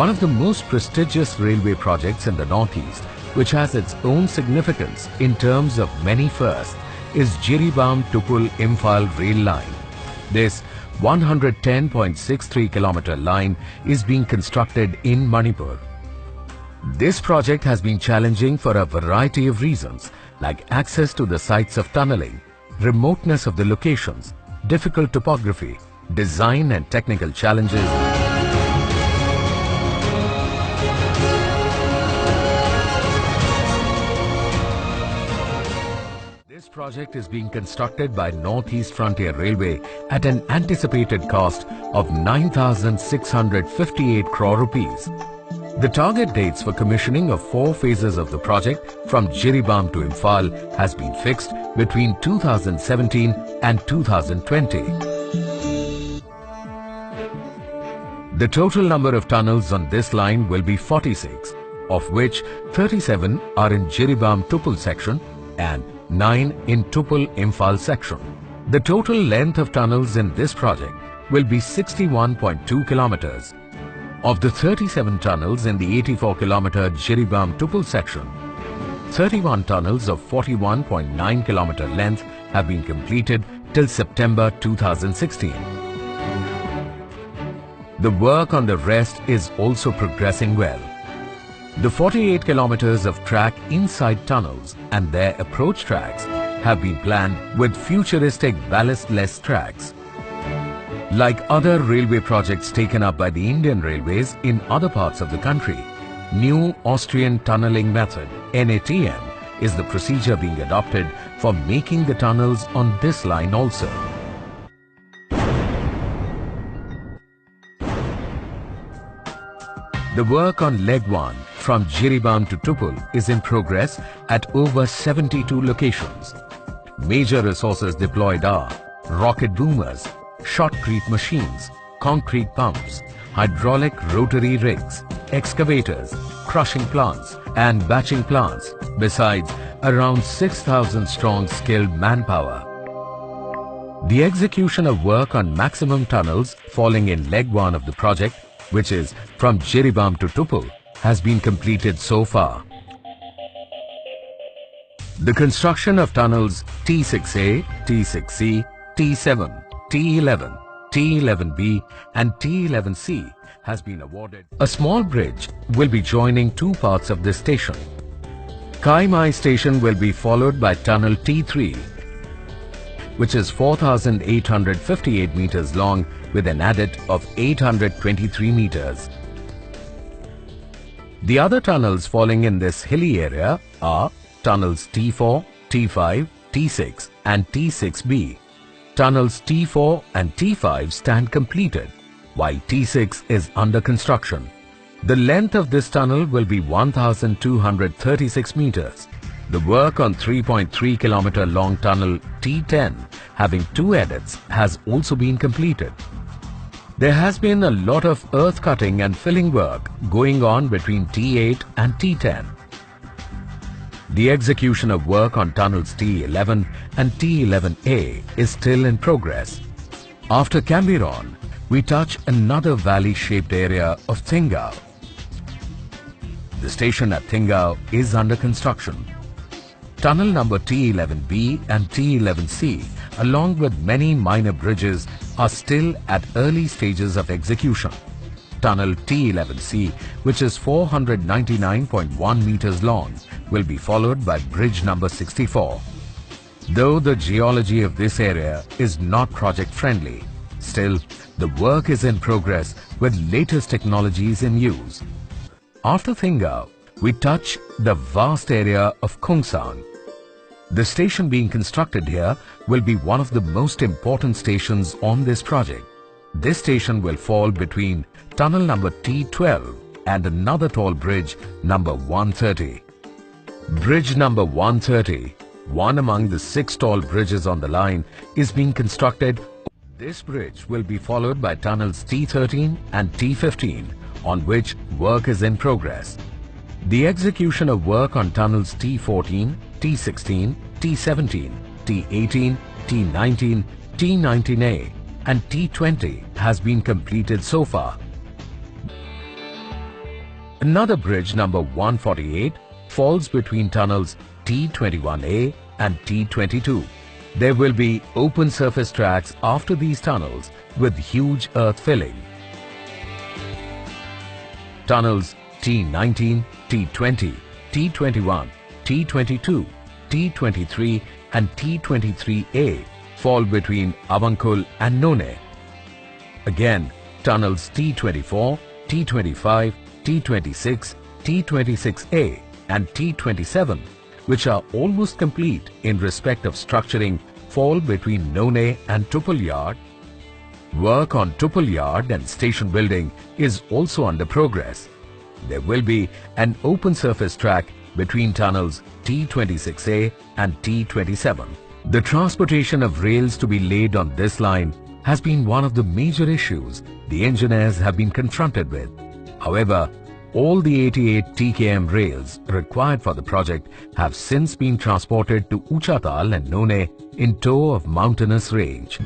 One of the most prestigious railway projects in the Northeast, which has its own significance in terms of many firsts, is JIRIBAM Tupul Imphal rail line. This 110.63 kilometer line is being constructed in Manipur. This project has been challenging for a variety of reasons, like access to the sites of tunneling, remoteness of the locations, difficult topography, design and technical challenges. This project is being constructed by Northeast Frontier Railway at an anticipated cost of 9,658 crore rupees. The target dates for commissioning of 4 phases of the project from JIRIBAM to Imphal has been fixed between 2017 and 2020. The total number of tunnels on this line will be 46, of which 37 are in JIRIBAM Tupul section and 9 in Tupul Imphal section. The total length of tunnels in this project will be 61.2 kilometers. Of the 37 tunnels in the 84-kilometer JIRIBAM Tupul section, 31 tunnels of 41.9 kilometer length have been completed till September 2016. The work on the rest is also progressing well. The 48 kilometers of track inside tunnels and their approach tracks have been planned with futuristic ballastless tracks. Like other railway projects taken up by the Indian Railways in other parts of the country, New Austrian Tunnelling Method (NATM) is the procedure being adopted for making the tunnels on this line also. The work on Leg 1 from JIRIBAM to Tupul is in progress at over 72 locations. Major resources deployed are rocket boomers, shotcrete machines, concrete pumps, hydraulic rotary rigs, excavators, crushing plants and batching plants, besides around 6,000 strong skilled manpower. The execution of work on maximum tunnels falling in Leg 1 of the project, which is from JIRIBAM to Tupul, has been completed so far. The construction of tunnels T6A, T6C, T7, T11, T11B and T11C has been awarded. A small bridge will be joining 2 parts of this station. Kaimai station will be followed by tunnel T3, which is 4,858 meters long with an adit of 823 meters. The other tunnels falling in this hilly area are tunnels T4, T5, T6 and T6B. Tunnels T4 and T5 stand completed, while T6 is under construction. The length of this tunnel will be 1,236 meters. The work on 3.3 kilometer long tunnel T10, having 2 adits, has also been completed. There has been a lot of earth cutting and filling work going on between T8 and T10. The execution of work on tunnels T11 and T11A is still in progress. After Cambiron, we touch another valley-shaped area of Thingau. The station at Thingau is under construction. Tunnel number T11B and T11C, along with many minor bridges, are still at early stages of execution. Tunnel T11C, which is 499.1 meters long, will be followed by bridge number 64. Though the geology of this area is not project-friendly, still the work is in progress with latest technologies in use. After Thingau, we touch the vast area of Kungsang. The station being constructed here will be one of the most important stations on this project. This station will fall between tunnel number T12 and another tall bridge number 130. Bridge number 130, one among the 6 tall bridges on the line, is being constructed. This bridge will be followed by tunnels T13 and T15, on which work is in progress. The execution of work on tunnels T14, T16, T17, T18, T19, T19A and T20 has been completed so far. Another bridge number 148 falls between tunnels T21A and T22. There will be open surface tracks after these tunnels with huge earth filling. Tunnels T19, T20, T21, T22, T23 and T23A fall between Avankul and None. Again, tunnels T24, T25, T26, T26A and T27, which are almost complete in respect of structuring, fall between None and Tupul Yard. Work on Tupul Yard and station building is also under progress. There will be an open surface track between tunnels T26A and T27. The transportation of rails to be laid on this line has been one of the major issues the engineers have been confronted with. However, all the 88 TKM rails required for the project have since been transported to Uchatal and None in tow of mountainous range.